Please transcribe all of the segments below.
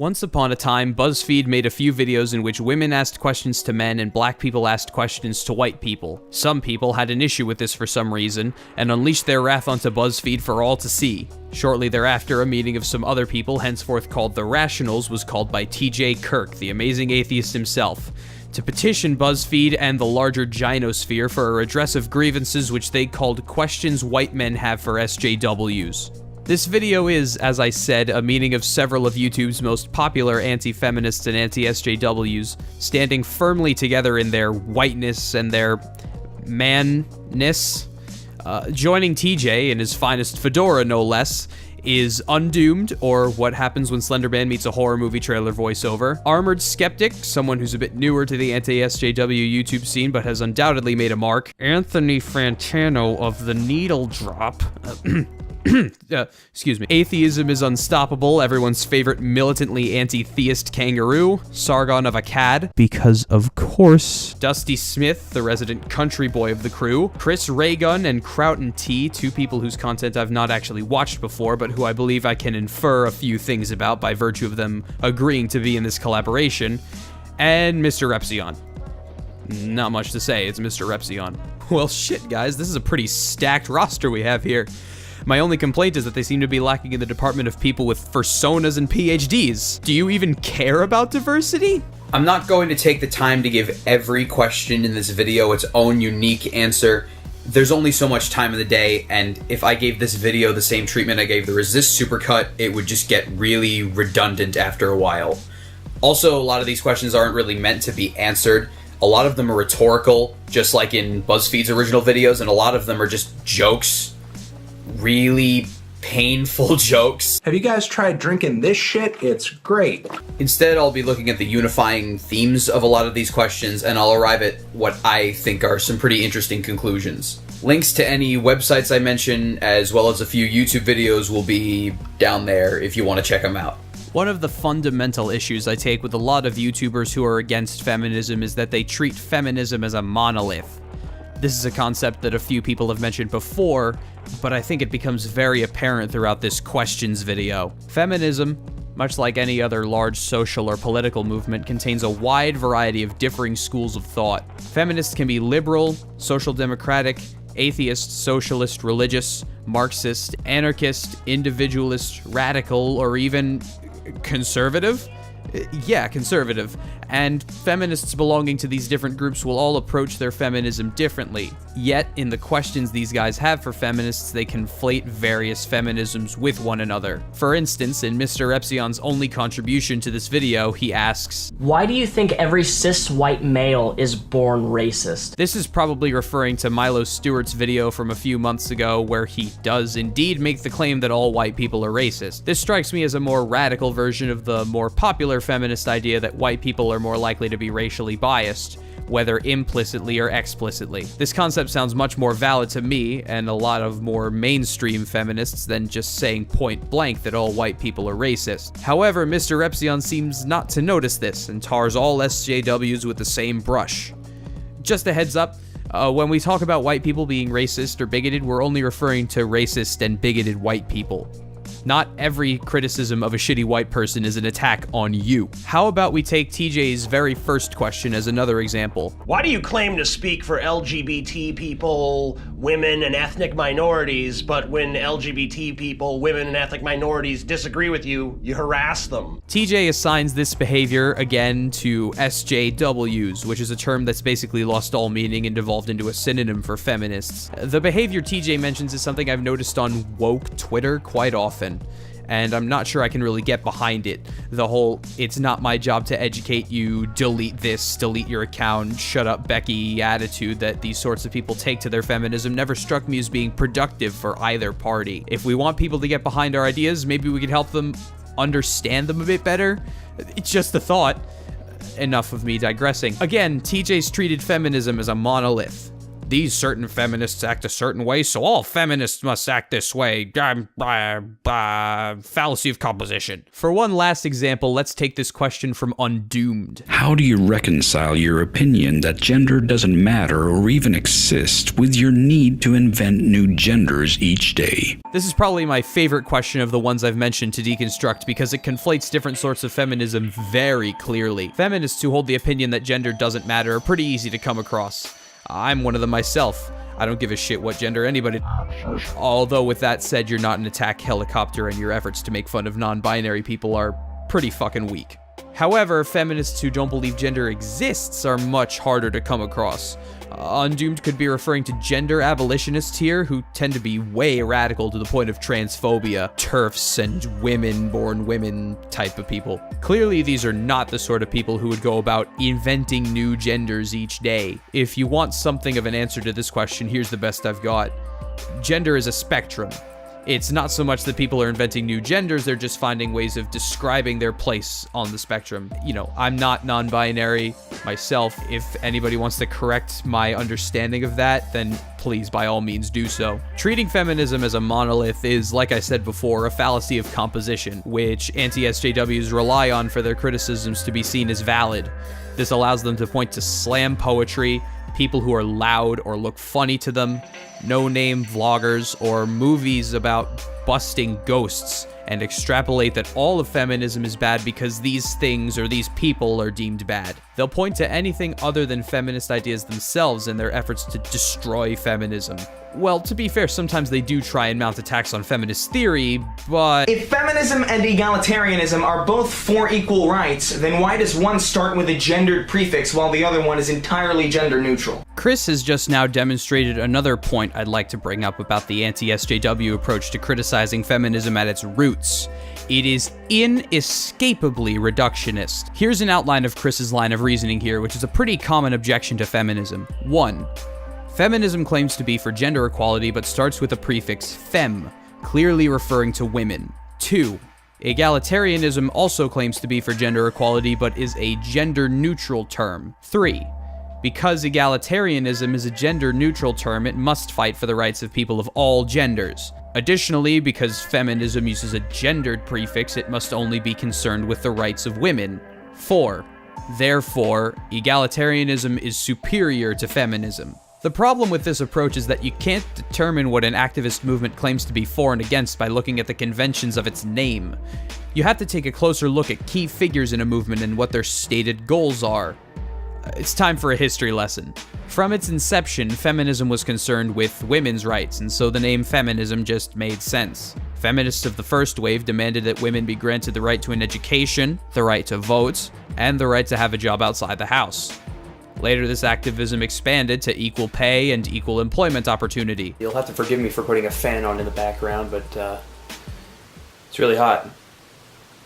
Once upon a time, BuzzFeed made a few videos in which women asked questions to men and black people asked questions to white people. Some people had an issue with this for some reason, and unleashed their wrath onto BuzzFeed for all to see. Shortly thereafter, a meeting of some other people, henceforth called The Rationals, was called by T.J. Kirk, the amazing atheist himself, to petition BuzzFeed and the larger gynosphere for a redress of grievances which they called questions white men have for SJWs. This video is, as I said, a meeting of several of YouTube's most popular anti-feminists and anti-SJWs, standing firmly together in their whiteness and their manness. Joining TJ in his finest fedora, no less, is Undoomed, or What Happens When Slender Man Meets a Horror Movie Trailer voiceover. Armored Skeptic, someone who's a bit newer to the anti-SJW YouTube scene but has undoubtedly made a mark. Anthony Fantano of The Needle Drop. Excuse me. Atheism is Unstoppable, everyone's favorite militantly anti-theist kangaroo, Sargon of Akkad, because of course. Dusty Smith, the resident country boy of the crew, Chris Raygun and Crouten T, two people whose content I've not actually watched before, but who I believe I can infer a few things about by virtue of them agreeing to be in this collaboration, and Mr. Repzion. Not much to say, it's Mr. Repzion. Well shit guys, this is a pretty stacked roster we have here. My only complaint is that they seem to be lacking in the department of people with fursonas and PhDs. Do you even care about diversity? I'm not going to take the time to give every question in this video its own unique answer. There's only so much time in the day, and if I gave this video the same treatment I gave the Resist Supercut, it would just get really redundant after a while. Also, a lot of these questions aren't really meant to be answered. A lot of them are rhetorical, just like in BuzzFeed's original videos, and a lot of them are just jokes. Really painful jokes. Have you guys tried drinking this shit? It's great. Instead, I'll be looking at the unifying themes of a lot of these questions, and I'll arrive at what I think are some pretty interesting conclusions. Links to any websites I mention, as well as a few YouTube videos, will be down there if you want to check them out. One of the fundamental issues I take with a lot of YouTubers who are against feminism is that they treat feminism as a monolith. This is a concept that a few people have mentioned before, but I think it becomes very apparent throughout this questions video. Feminism, much like any other large social or political movement, contains a wide variety of differing schools of thought. Feminists can be liberal, social democratic, atheist, socialist, religious, Marxist, anarchist, individualist, radical, or even conservative? Yeah, conservative. And feminists belonging to these different groups will all approach their feminism differently. Yet, in the questions these guys have for feminists, they conflate various feminisms with one another. For instance, in Mr. Repzion's only contribution to this video, he asks, "Why do you think every cis white male is born racist?" This is probably referring to Milo Stewart's video from a few months ago, where he does indeed make the claim that all white people are racist. This strikes me as a more radical version of the more popular feminist idea that white people are more likely to be racially biased, whether implicitly or explicitly. This concept sounds much more valid to me and a lot of more mainstream feminists than just saying point blank that all white people are racist. However, Mr. Repzion seems not to notice this and tars all SJWs with the same brush. Just a heads up, when we talk about white people being racist or bigoted, we're only referring to racist and bigoted white people. Not every criticism of a shitty white person is an attack on you. How about we take TJ's very first question as another example? Why do you claim to speak for LGBT people, women, and ethnic minorities, but when LGBT people, women, and ethnic minorities disagree with you, you harass them? TJ assigns this behavior, again, to SJWs, which is a term that's basically lost all meaning and devolved into a synonym for feminists. The behavior TJ mentions is something I've noticed on woke Twitter quite often, and I'm not sure I can really get behind it. The whole, it's not my job to educate you, delete this, delete your account, shut up Becky attitude that these sorts of people take to their feminism never struck me as being productive for either party. If we want people to get behind our ideas, maybe we could help them understand them a bit better. It's just a thought. Enough of me digressing. Again, TJ's treated feminism as a monolith. these certain feminists act a certain way, so all feminists must act this way. Fallacy of composition. For one last example, let's take this question from Undoomed. How do you reconcile your opinion that gender doesn't matter or even exist with your need to invent new genders each day? This is probably my favorite question of the ones I've mentioned to deconstruct because it conflates different sorts of feminism very clearly. Feminists who hold the opinion that gender doesn't matter are pretty easy to come across. I'm one of them myself. I don't give a shit what gender anybody... Although with that said, you're not an attack helicopter and your efforts to make fun of non-binary people are pretty fucking weak. However, feminists who don't believe gender exists are much harder to come across. Undoomed could be referring to gender abolitionists here, who tend to be way radical to the point of transphobia, TERFs, and women-born women type of people. Clearly, these are not the sort of people who would go about inventing new genders each day. If you want something of an answer to this question, here's the best I've got. Gender is a spectrum. It's not so much that people are inventing new genders, they're just finding ways of describing their place on the spectrum. You know, I'm not non-binary myself. If anybody wants to correct my understanding of that, then please, by all means, do so. Treating feminism as a monolith is, like I said before, a fallacy of composition, which anti-SJWs rely on for their criticisms to be seen as valid. This allows them to point to slam poetry, people who are loud or look funny to them, no-name vloggers, or movies about busting ghosts, and extrapolate that all of feminism is bad because these things or these people are deemed bad. They'll point to anything other than feminist ideas themselves in their efforts to destroy feminism. Well, to be fair, sometimes they do try and mount attacks on feminist theory, but... If feminism and egalitarianism are both for equal rights, then why does one start with a gendered prefix while the other one is entirely gender neutral? Chris has just now demonstrated another point I'd like to bring up about the anti-SJW approach to criticizing feminism at its roots. It is inescapably reductionist. Here's an outline of Chris's line of reasoning here, which is a pretty common objection to feminism. 1. Feminism claims to be for gender equality, but starts with a prefix fem, clearly referring to women. 2. Egalitarianism also claims to be for gender equality, but is a gender-neutral term. 3. Because egalitarianism is a gender-neutral term, it must fight for the rights of people of all genders. Additionally, because feminism uses a gendered prefix, it must only be concerned with the rights of women. 4. Therefore, egalitarianism is superior to feminism. The problem with this approach is that you can't determine what an activist movement claims to be for and against by looking at the conventions of its name. You have to take a closer look at key figures in a movement and what their stated goals are. It's time for a history lesson. From its inception, feminism was concerned with women's rights, and so the name feminism just made sense. Feminists of the first wave demanded that women be granted the right to an education, the right to vote, and the right to have a job outside the house. Later, this activism expanded to equal pay and equal employment opportunity. You'll have to forgive me for putting a fan on in the background, but it's really hot.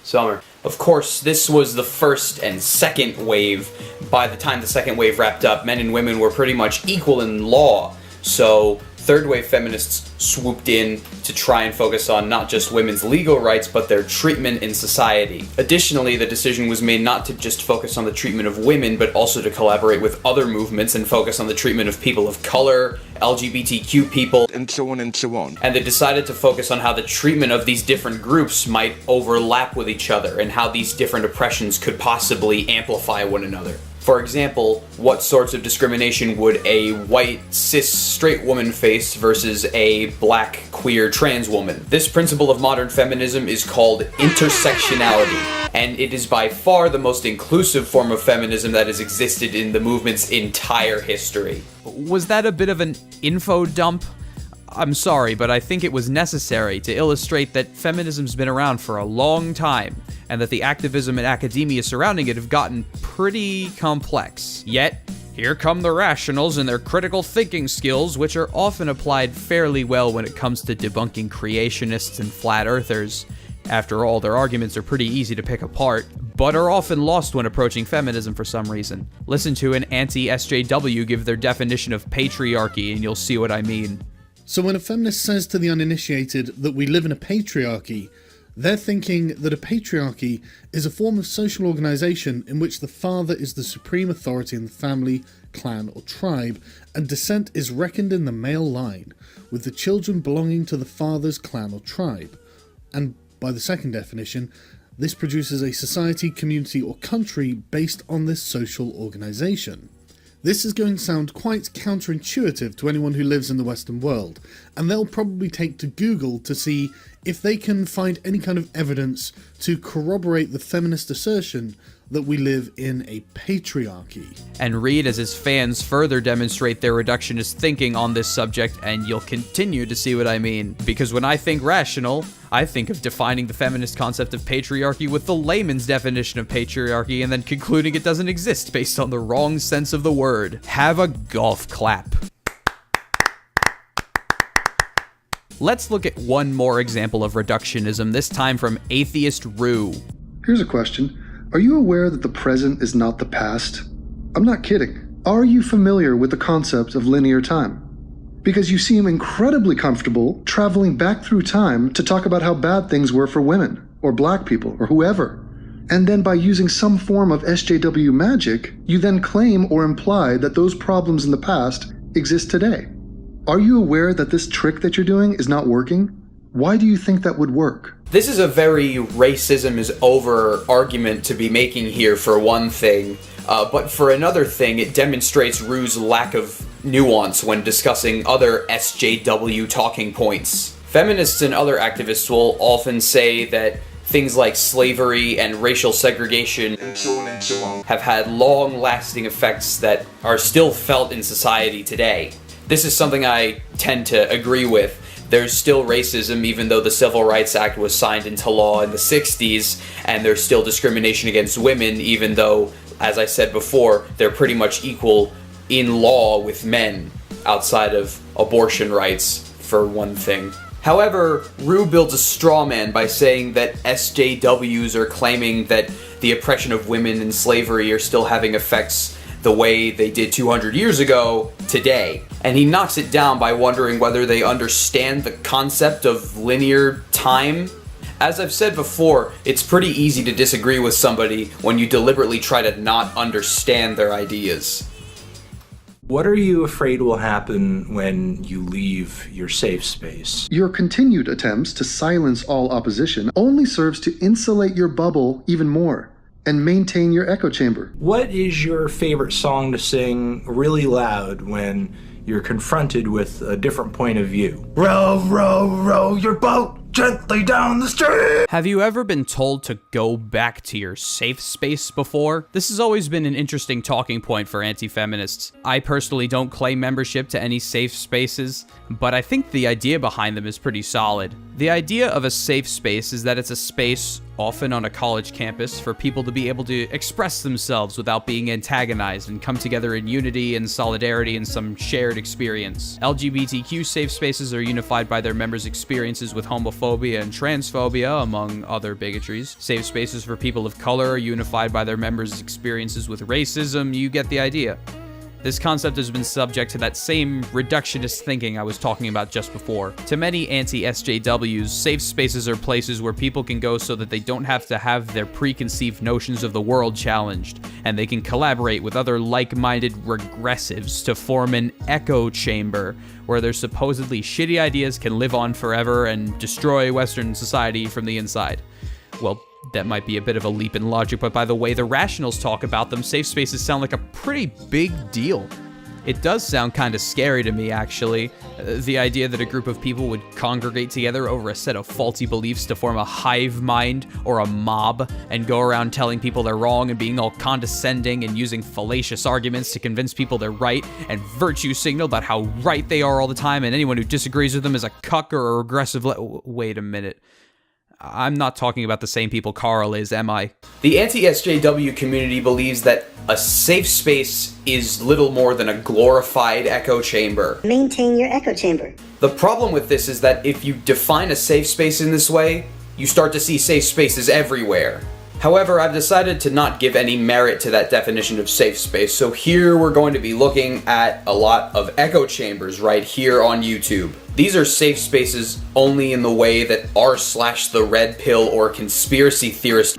Summer. Of course, this was the first and second wave. By the time the second wave wrapped up, men and women were pretty much equal in law. So, third wave feminists swooped in to try and focus on not just women's legal rights, but their treatment in society. Additionally, the decision was made not to just focus on the treatment of women, but also to collaborate with other movements and focus on the treatment of people of color, LGBTQ people, and so on and so on. And they decided to focus on how the treatment of these different groups might overlap with each other, and how these different oppressions could possibly amplify one another. For example, what sorts of discrimination would a white, cis, straight woman face versus a black, queer, trans woman? This principle of modern feminism is called intersectionality, and it is by far the most inclusive form of feminism that has existed in the movement's entire history. Was that a bit of an info dump? I'm sorry, but I think it was necessary to illustrate that feminism's been around for a long time, and that the activism and academia surrounding it have gotten pretty complex. Yet, here come the rationals and their critical thinking skills, which are often applied fairly well when it comes to debunking creationists and flat earthers. After all, their arguments are pretty easy to pick apart, but are often lost when approaching feminism for some reason. Listen to an anti-SJW give their definition of patriarchy, and you'll see what I mean. So when a feminist says to the uninitiated that we live in a patriarchy, they're thinking that a patriarchy is a form of social organisation in which the father is the supreme authority in the family, clan, or tribe, and descent is reckoned in the male line, with the children belonging to the father's clan or tribe. And by the second definition, this produces a society, community, or country based on this social organisation. This is going to sound quite counterintuitive to anyone who lives in the Western world, and they'll probably take to Google to see if they can find any kind of evidence to corroborate the feminist assertion that we live in a patriarchy. And read as his fans further demonstrate their reductionist thinking on this subject, and you'll continue to see what I mean. Because when I think rational, I think of defining the feminist concept of patriarchy with the layman's definition of patriarchy and then concluding it doesn't exist based on the wrong sense of the word. Have a golf clap. Let's look at one more example of reductionism, this time from Atheist Rue. Here's a question. Are you aware that the present is not the past? I'm not kidding. Are you familiar with the concept of linear time? Because you seem incredibly comfortable traveling back through time to talk about how bad things were for women, or black people, or whoever. And then by using some form of SJW magic, you then claim or imply that those problems in the past exist today. Are you aware that this trick that you're doing is not working? Why do you think that would work? This is a very racism is over argument to be making here, for one thing, but for another thing, it demonstrates Rue's lack of nuance when discussing other SJW talking points. Feminists and other activists will often say that things like slavery and racial segregation have had long-lasting effects that are still felt in society today. This is something I tend to agree with. There's still racism even though the Civil Rights Act was signed into law in the 60s, and there's still discrimination against women even though, as I said before, they're pretty much equal in law with men outside of abortion rights, for one thing. However, Rue builds a straw man by saying that SJWs are claiming that the oppression of women and slavery are still having effects the way they did 200 years ago today. And he knocks it down by wondering whether they understand the concept of linear time. As I've said before, it's pretty easy to disagree with somebody when you deliberately try to not understand their ideas. What are you afraid will happen when you leave your safe space? Your continued attempts to silence all opposition only serves to insulate your bubble even more and maintain your echo chamber. What is your favorite song to sing really loud when you're confronted with a different point of view? Row, row, row your boat gently down the street! Have you ever been told to go back to your safe space before? This has always been an interesting talking point for anti-feminists. I personally don't claim membership to any safe spaces, but I think the idea behind them is pretty solid. The idea of a safe space is that it's a space, often on a college campus, for people to be able to express themselves without being antagonized and come together in unity and solidarity in some shared experience. LGBTQ safe spaces are unified by their members' experiences with homophobia and transphobia, among other bigotries. Safe spaces for people of color are unified by their members' experiences with racism. You get the idea. This concept has been subject to that same reductionist thinking I was talking about just before. To many anti-SJWs, safe spaces are places where people can go so that they don't have to have their preconceived notions of the world challenged, and they can collaborate with other like-minded regressives to form an echo chamber where their supposedly shitty ideas can live on forever and destroy Western society from the inside. Well, that might be a bit of a leap in logic, but by the way the rationals talk about them, safe spaces sound like a pretty big deal. It does sound kind of scary to me, actually. The idea that a group of people would congregate together over a set of faulty beliefs to form a hive mind or a mob and go around telling people they're wrong and being all condescending and using fallacious arguments to convince people they're right and virtue signal about how right they are all the time, and anyone who disagrees with them is a cuck or a regressive wait a minute. I'm not talking about the same people Carl is, am I? The anti-SJW community believes that a safe space is little more than a glorified echo chamber. Maintain your echo chamber. The problem with this is that if you define a safe space in this way, you start to see safe spaces everywhere. However, I've decided to not give any merit to that definition of safe space, so here we're going to be looking at a lot of echo chambers right here on YouTube. These are safe spaces only in the way that r/the red pill or conspiracy theorists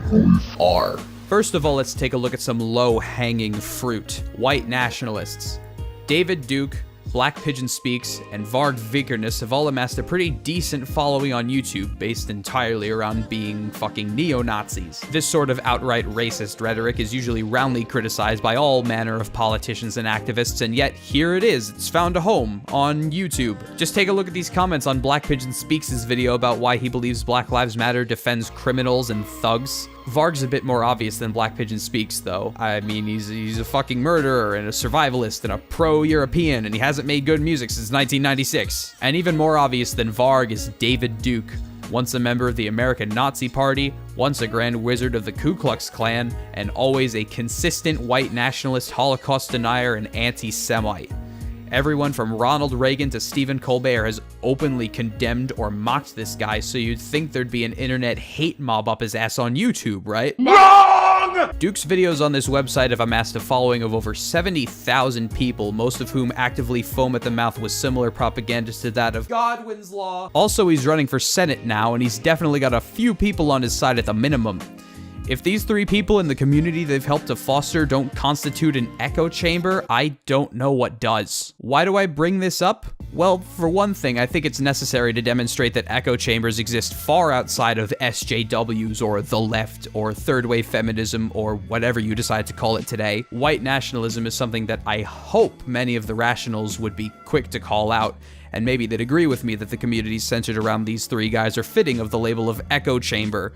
are. First of all, let's take a look at some low-hanging fruit. White nationalists. David Duke, Black Pigeon Speaks, and Varg Vikernes have all amassed a pretty decent following on YouTube based entirely around being fucking neo-Nazis. This sort of outright racist rhetoric is usually roundly criticized by all manner of politicians and activists, and yet here it is. It's found a home on YouTube. Just take a look at these comments on Black Pigeon Speaks' video about why he believes Black Lives Matter defends criminals and thugs. Varg's a bit more obvious than Black Pigeon Speaks, though. I mean, he's a fucking murderer and a survivalist and a pro-European, and he hasn't made good music since 1996. And even more obvious than Varg is David Duke, once a member of the American Nazi Party, once a Grand Wizard of the Ku Klux Klan, and always a consistent white nationalist, Holocaust denier, and anti-Semite. Everyone from Ronald Reagan to Stephen Colbert has openly condemned or mocked this guy, so you'd think there'd be an internet hate mob up his ass on YouTube, right? Wrong! Duke's videos on this website have amassed a following of over 70,000 people, most of whom actively foam at the mouth with similar propaganda to that of Godwin's Law. Also, he's running for Senate now, and he's definitely got a few people on his side at the minimum. If these three people in the community they've helped to foster don't constitute an echo chamber, I don't know what does. Why do I bring this up? Well, for one thing, I think it's necessary to demonstrate that echo chambers exist far outside of SJWs or the left or third wave feminism or whatever you decide to call it today. White nationalism is something that I hope many of the rationals would be quick to call out, and maybe they'd agree with me that the communities centered around these three guys are fitting of the label of echo chamber.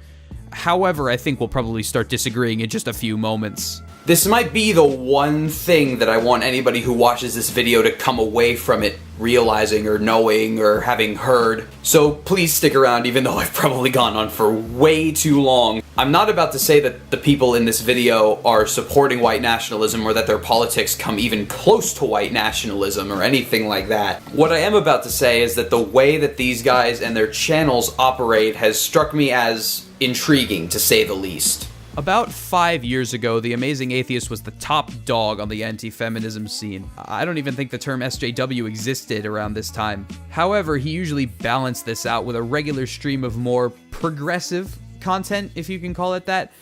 However, I think we'll probably start disagreeing in just a few moments. This might be the one thing that I want anybody who watches this video to come away from it realizing or knowing or having heard. So please stick around even though I've probably gone on for way too long. I'm not about to say that the people in this video are supporting white nationalism or that their politics come even close to white nationalism or anything like that. What I am about to say is that the way that these guys and their channels operate has struck me as intriguing, to say the least. About 5 years ago, The Amazing Atheist was the top dog on the anti-feminism scene. I don't even think the term SJW existed around this time. However, he usually balanced this out with a regular stream of more progressive content, if you can call it that.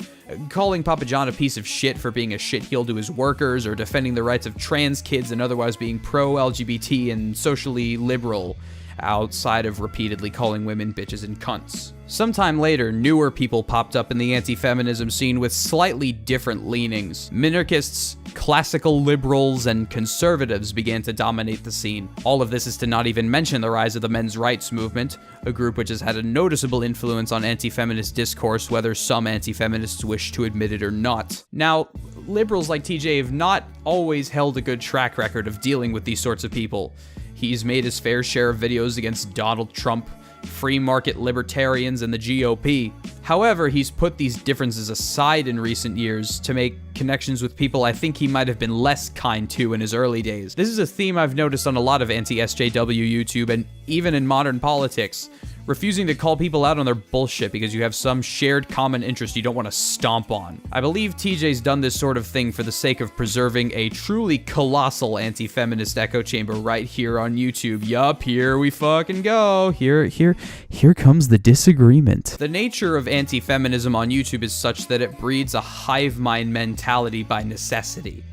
Calling Papa John a piece of shit for being a shitheel to his workers, or defending the rights of trans kids and otherwise being pro-LGBT and socially liberal, outside of repeatedly calling women bitches and cunts. Sometime later, newer people popped up in the anti-feminism scene with slightly different leanings. Minarchists, classical liberals, and conservatives began to dominate the scene. All of this is to not even mention the rise of the men's rights movement, a group which has had a noticeable influence on anti-feminist discourse, whether some anti-feminists wish to admit it or not. Now, liberals like TJ have not always held a good track record of dealing with these sorts of people. He's made his fair share of videos against Donald Trump, free market libertarians, and the GOP. However, he's put these differences aside in recent years to make connections with people I think he might have been less kind to in his early days. This is a theme I've noticed on a lot of anti-SJW YouTube and even in modern politics. Refusing to call people out on their bullshit because you have some shared common interest you don't want to stomp on. I believe TJ's done this sort of thing for the sake of preserving a truly colossal anti-feminist echo chamber right here on YouTube. Yup, here we fucking go. Here comes the disagreement. The nature of anti-feminism on YouTube is such that it breeds a hive mind mentality by necessity.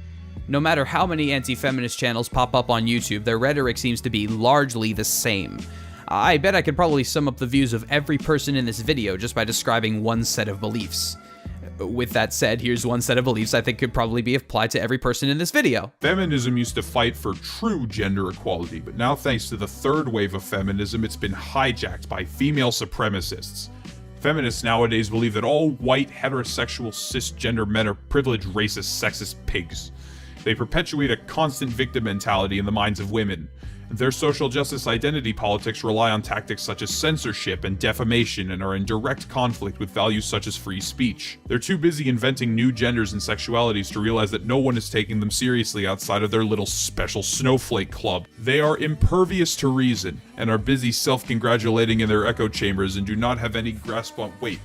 No matter how many anti-feminist channels pop up on YouTube, their rhetoric seems to be largely the same. I bet I could probably sum up the views of every person in this video just by describing one set of beliefs. With that said, here's one set of beliefs I think could probably be applied to every person in this video. Feminism used to fight for true gender equality, but now thanks to the third wave of feminism, it's been hijacked by female supremacists. Feminists nowadays believe that all white, heterosexual, cisgender men are privileged, racist, sexist pigs. They perpetuate a constant victim mentality in the minds of women. Their social justice identity politics rely on tactics such as censorship and defamation and are in direct conflict with values such as free speech. They're too busy inventing new genders and sexualities to realize that no one is taking them seriously outside of their little special snowflake club. They are impervious to reason and are busy self-congratulating in their echo chambers and do not have any grasp on— wait.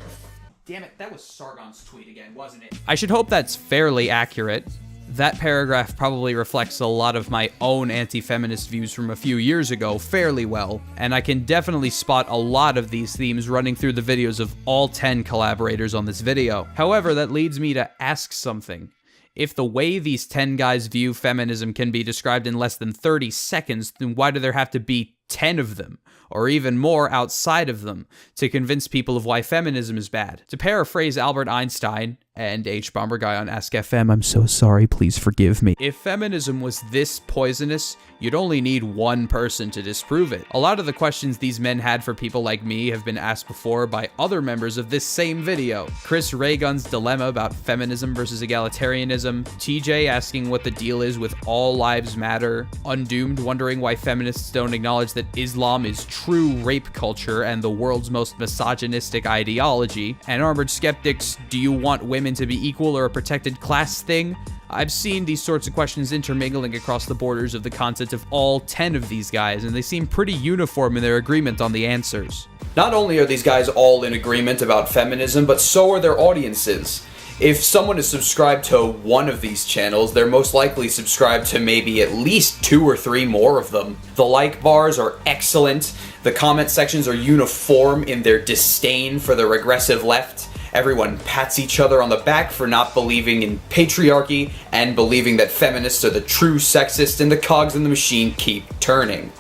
Damn it, that was Sargon's tweet again, wasn't it? I should hope that's fairly accurate. That paragraph probably reflects a lot of my own anti-feminist views from a few years ago fairly well, and I can definitely spot a lot of these themes running through the videos of all 10 collaborators on this video. However, that leads me to ask something. If the way these 10 guys view feminism can be described in less than 30 seconds, then why do there have to be 10 of them, or even more outside of them, to convince people of why feminism is bad? To paraphrase Albert Einstein, and H-Bomber Guy on Ask FM, I'm so sorry, please forgive me. If feminism was this poisonous, you'd only need one person to disprove it. A lot of the questions these men had for people like me have been asked before by other members of this same video. Chris Raygun's dilemma about feminism versus egalitarianism, TJ asking what the deal is with all lives matter, Undoomed wondering why feminists don't acknowledge that Islam is true rape culture and the world's most misogynistic ideology, and Armored Skeptics, do you want women to be equal or a protected class thing? I've seen these sorts of questions intermingling across the borders of the content of all 10 of these guys, and they seem pretty uniform in their agreement on the answers. Not only are these guys all in agreement about feminism, but so are their audiences. If someone is subscribed to one of these channels, they're most likely subscribed to maybe at least 2 or 3 more of them. The like bars are excellent, the comment sections are uniform in their disdain for the regressive left. Everyone pats each other on the back for not believing in patriarchy and believing that feminists are the true sexists and the cogs in the machine keep turning.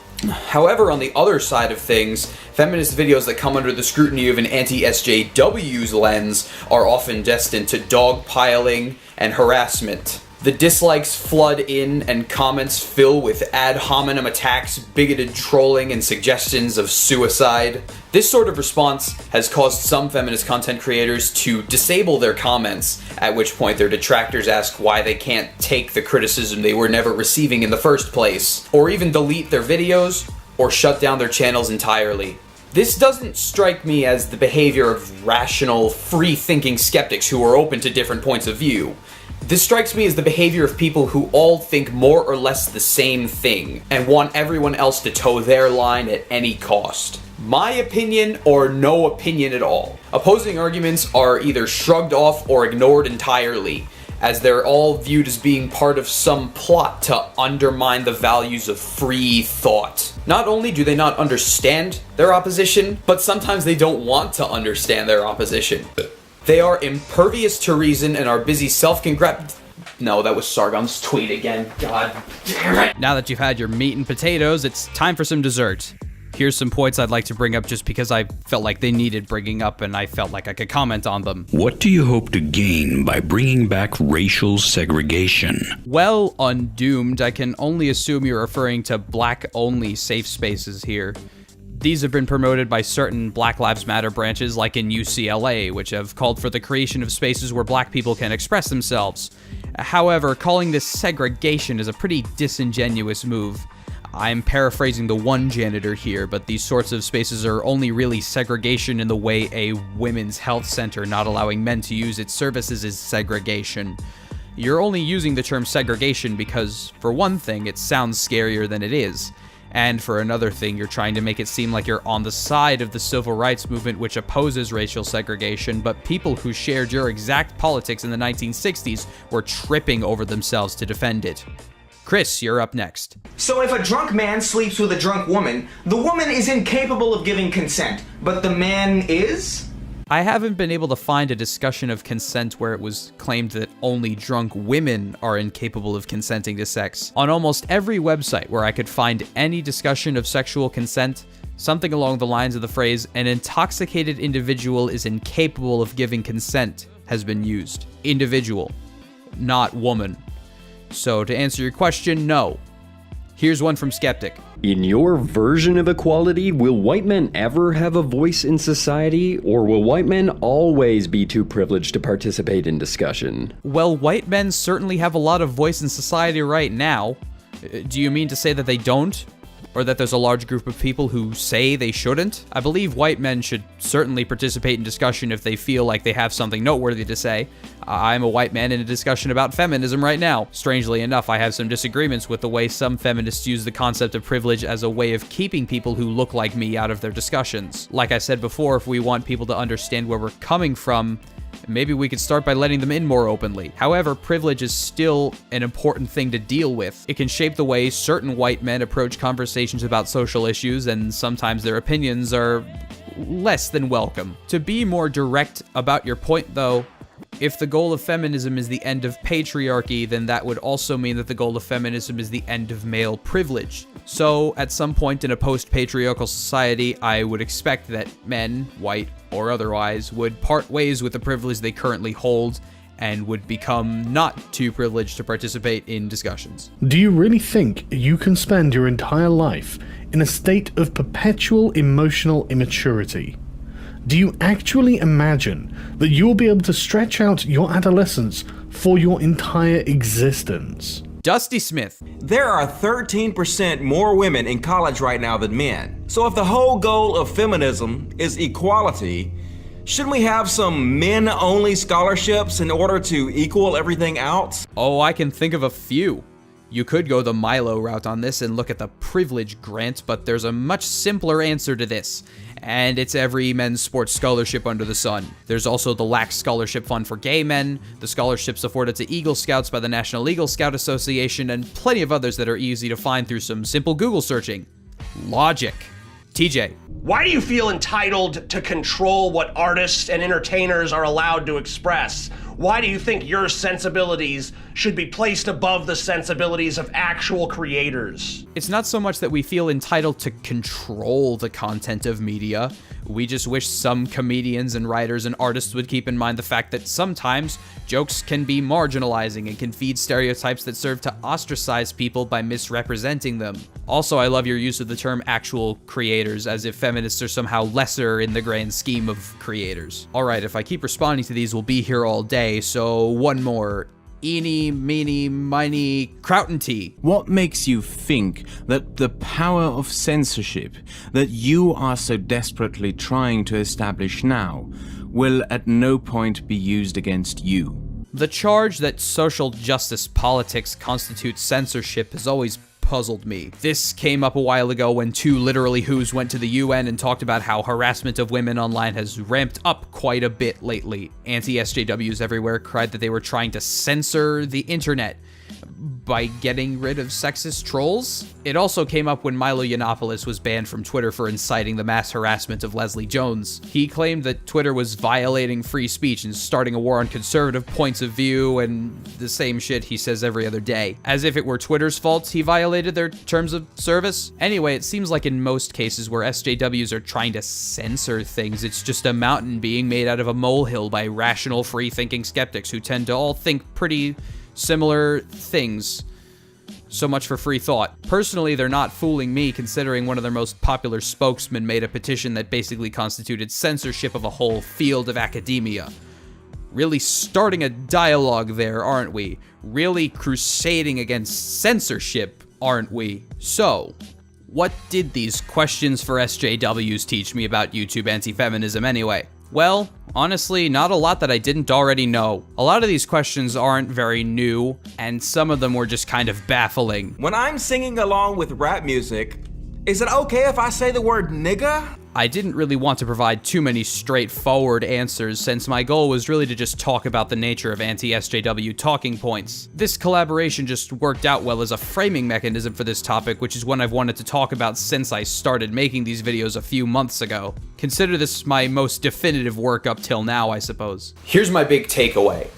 However, on the other side of things, feminist videos that come under the scrutiny of an anti-SJWs lens are often destined to dogpiling and harassment. The dislikes flood in and comments fill with ad hominem attacks, bigoted trolling, and suggestions of suicide. This sort of response has caused some feminist content creators to disable their comments, at which point their detractors ask why they can't take the criticism they were never receiving in the first place, or even delete their videos, or shut down their channels entirely. This doesn't strike me as the behavior of rational, free-thinking skeptics who are open to different points of view. This strikes me as the behavior of people who all think more or less the same thing, and want everyone else to toe their line at any cost. My opinion or no opinion at all. Opposing arguments are either shrugged off or ignored entirely, as they're all viewed as being part of some plot to undermine the values of free thought. Not only do they not understand their opposition, but sometimes they don't want to understand their opposition. They are impervious to reason and are busy No, that was Sargon's tweet again. God damn it. Now that you've had your meat and potatoes, it's time for some dessert. Here's some points I'd like to bring up just because I felt like they needed bringing up and I felt like I could comment on them. What do you hope to gain by bringing back racial segregation? Well, Undoomed, I can only assume you're referring to black-only safe spaces here. These have been promoted by certain Black Lives Matter branches like in UCLA, which have called for the creation of spaces where black people can express themselves. However, calling this segregation is a pretty disingenuous move. I'm paraphrasing the one janitor here, but these sorts of spaces are only really segregation in the way a women's health center not allowing men to use its services is segregation. You're only using the term segregation because, for one thing, it sounds scarier than it is. And for another thing, you're trying to make it seem like you're on the side of the civil rights movement which opposes racial segregation, but people who shared your exact politics in the 1960s were tripping over themselves to defend it. Chris, you're up next. So if a drunk man sleeps with a drunk woman, the woman is incapable of giving consent, but the man is? I haven't been able to find a discussion of consent where it was claimed that only drunk women are incapable of consenting to sex. On almost every website where I could find any discussion of sexual consent, something along the lines of the phrase, an intoxicated individual is incapable of giving consent, has been used. Individual, not woman. So to answer your question, no. Here's one from Skeptic. In your version of equality, will white men ever have a voice in society, or will white men always be too privileged to participate in discussion? Well, white men certainly have a lot of voice in society right now. Do you mean to say that they don't? Or that there's a large group of people who say they shouldn't? I believe white men should certainly participate in discussion if they feel like they have something noteworthy to say. I'm a white man in a discussion about feminism right now. Strangely enough, I have some disagreements with the way some feminists use the concept of privilege as a way of keeping people who look like me out of their discussions. Like I said before, if we want people to understand where we're coming from, maybe we could start by letting them in more openly. However, privilege is still an important thing to deal with. It can shape the way certain white men approach conversations about social issues, and sometimes their opinions are less than welcome. To be more direct about your point, though, if the goal of feminism is the end of patriarchy, then that would also mean that the goal of feminism is the end of male privilege. So, at some point in a post-patriarchal society, I would expect that men, white or otherwise, would part ways with the privilege they currently hold and would become not too privileged to participate in discussions. Do you really think you can spend your entire life in a state of perpetual emotional immaturity? Do you actually imagine that you will be able to stretch out your adolescence for your entire existence? Dusty Smith. There are 13% more women in college right now than men. So if the whole goal of feminism is equality, shouldn't we have some men-only scholarships in order to equal everything out? Oh, I can think of a few. You could go the Milo route on this and look at the privilege grant, but there's a much simpler answer to this, and it's every men's sports scholarship under the sun. There's also the Lax Scholarship Fund for gay men, the scholarships afforded to Eagle Scouts by the National Eagle Scout Association, and plenty of others that are easy to find through some simple Google searching. Logic. TJ. Why do you feel entitled to control what artists and entertainers are allowed to express? Why do you think your sensibilities should be placed above the sensibilities of actual creators? It's not so much that we feel entitled to control the content of media. We just wish some comedians and writers and artists would keep in mind the fact that sometimes jokes can be marginalizing and can feed stereotypes that serve to ostracize people by misrepresenting them. Also, I love your use of the term actual creators, as if feminists are somehow lesser in the grand scheme of creators. Alright, if I keep responding to these, we'll be here all day, so one more. Eeny, meeny, miny, Crouten tea. What makes you think that the power of censorship that you are so desperately trying to establish now will at no point be used against you? The charge that social justice politics constitutes censorship has always puzzled me. This came up a while ago when two literally who's went to the UN and talked about how harassment of women online has ramped up quite a bit lately. Anti-SJWs everywhere cried that they were trying to censor the internet by getting rid of sexist trolls. It also came up when Milo Yiannopoulos was banned from Twitter for inciting the mass harassment of Leslie Jones. He claimed that Twitter was violating free speech and starting a war on conservative points of view and the same shit he says every other day. As if it were Twitter's fault he violated their terms of service. Anyway, it seems like in most cases where SJWs are trying to censor things, it's just a mountain being made out of a molehill by rational, free-thinking skeptics who tend to all think pretty similar things. So much for free thought. Personally, they're not fooling me, considering one of their most popular spokesmen made a petition that basically constituted censorship of a whole field of academia. Really starting a dialogue there, aren't we? Really crusading against censorship, aren't we? So, what did these questions for SJWs teach me about YouTube anti-feminism anyway? Well, honestly, not a lot that I didn't already know. A lot of these questions aren't very new, and some of them were just kind of baffling. When I'm singing along with rap music, is it okay if I say the word nigga? I didn't really want to provide too many straightforward answers, since my goal was really to just talk about the nature of anti-SJW talking points. This collaboration just worked out well as a framing mechanism for this topic, which is one I've wanted to talk about since I started making these videos a few months ago. Consider this my most definitive work up till now, I suppose. Here's my big takeaway.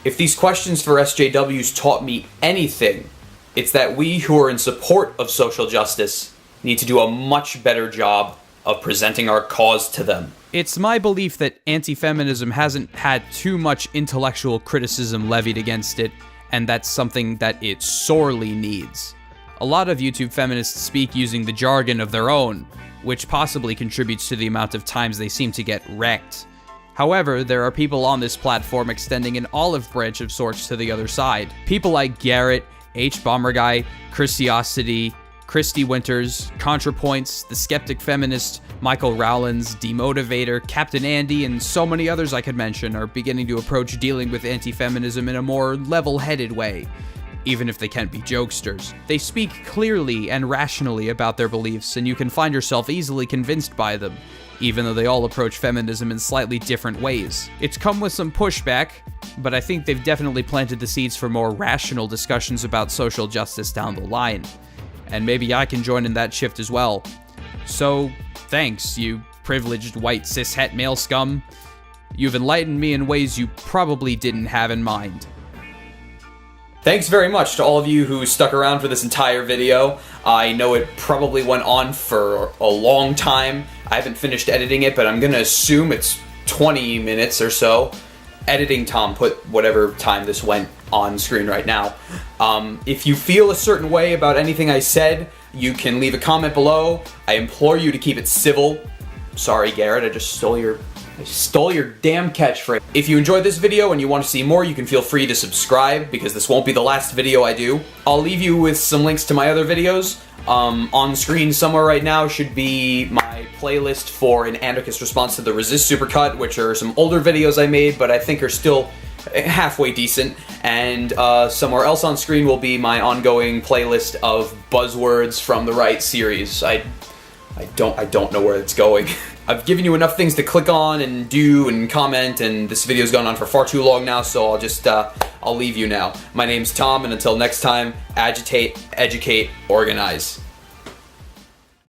If these questions for SJWs taught me anything, it's that we who are in support of social justice need to do a much better job of presenting our cause to them. It's my belief that anti-feminism hasn't had too much intellectual criticism levied against it, and that's something that it sorely needs. A lot of YouTube feminists speak using the jargon of their own, which possibly contributes to the amount of times they seem to get wrecked. However, there are people on this platform extending an olive branch of sorts to the other side. People like Garrett, H. Bomber Guy, Christiosity, Christy Winters, ContraPoints, The Skeptic Feminist, Michael Rowlands, Demotivator, Captain Andy, and so many others I could mention are beginning to approach dealing with anti-feminism in a more level-headed way, even if they can't be jokesters. They speak clearly and rationally about their beliefs, and you can find yourself easily convinced by them. even though they all approach feminism in slightly different ways. It's come with some pushback, but I think they've definitely planted the seeds for more rational discussions about social justice down the line. And maybe I can join in that shift as well. So, thanks, you privileged white cishet male scum. You've enlightened me in ways you probably didn't have in mind. Thanks very much to all of you who stuck around for this entire video. I know it probably went on for a long time. I haven't finished editing it, but I'm gonna assume it's 20 minutes or so. Editing Tom put whatever time this went on screen right now. If you feel a certain way about anything I said, you can leave a comment below. I implore you to keep it civil. Sorry, Garrett, I just stole your damn catchphrase. If you enjoyed this video and you want to see more, you can feel free to subscribe, because this won't be the last video I do. I'll leave you with some links to my other videos. On screen somewhere right now should be my playlist for an anarchist response to the Resist Supercut, which are some older videos I made, but I think are still halfway decent. And somewhere else on screen will be my ongoing playlist of buzzwords from the Right series. I don't know where it's going. I've given you enough things to click on and do and comment, and this video's gone on for far too long now, so I'll just, I'll leave you now. My name's Tom, and until next time, agitate, educate, organize.